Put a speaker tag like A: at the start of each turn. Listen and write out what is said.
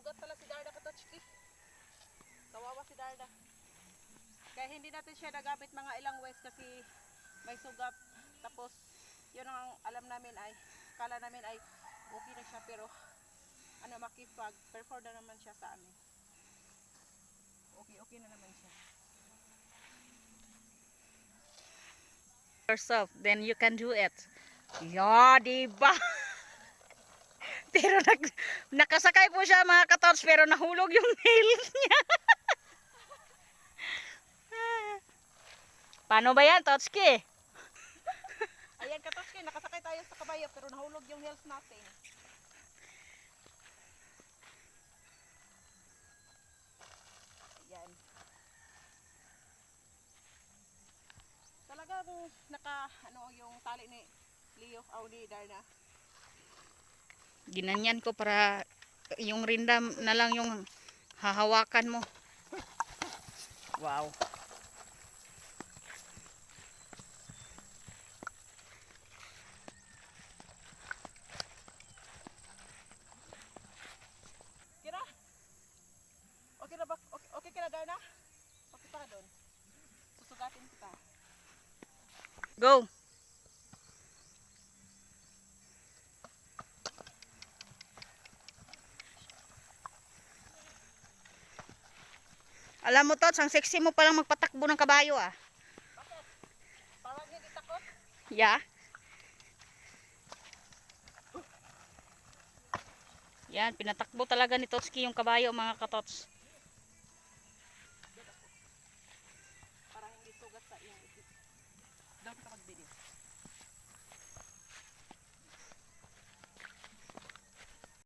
A: sugat pala si Darda Katotski. Kawawa si Darda. Kaya hindi natin siya nagamit mga ilang ways kasi may sugat. Tapos yun ang alam namin ay, kala namin ay okay na siya pero ano makipag, perform na naman siya sa amin. Okay na naman siya.
B: Yourself, then you can do it. Yeah, diba? Pero nakasakay po siya mga katots pero nahulog yung nails niya. Paano ba yan, Totski?
A: Ayan Katotski, nakasakay tayo sa kabayo pero nahulog yung heels natin. Ayan. Talagang yung tali ni Leo Audi Darna.
B: Ginanyan ko para yung rindam na lang yung hahawakan mo. Wow.
A: Kira? Okay na ba? Okay ka na Darna? Okay pa ka doon. Susugatin kita.
B: Go. Alam mo, Tots, ang sexy mo palang magpatakbo ng kabayo, ah.
A: Bakit? Parang hindi takot?
B: Yeah. Yan, pinatakbo talaga ni Totski yung kabayo, mga katots.